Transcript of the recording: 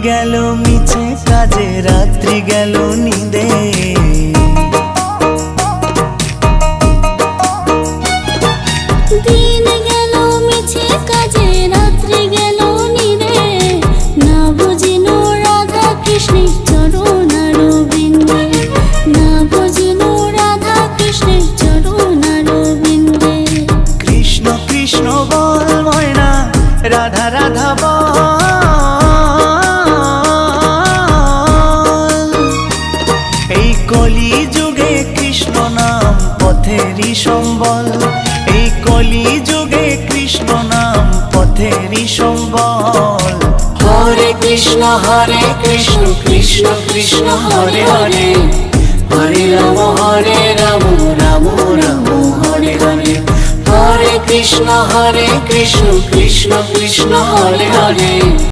গেল মিছে কাজে, রাত্রি গেল নিদে। দিন গেল মিছে কাজে, রাত্রি গেল নিদে। না বুঝিল রাধা কৃষ্ণের চরণ অরবিন্দে, না বুঝিল রাধা কৃষ্ণের চরণ অরবিন্দে। কৃষ্ণ কৃষ্ণ বল ময়না, রাধা রাধা বল। এই কলি যুগে কৃষ্ণ নাম পথেরই সম্বল, এই কলি যুগে কৃষ্ণ নাম পথেরই সম্বল। হরে কৃষ্ণ কৃষ্ণ কৃষ্ণ হরে হরে, হরে রাম রাম রাম হরে হরে। হরে কৃষ্ণ কৃষ্ণ কৃষ্ণ হরে হরে।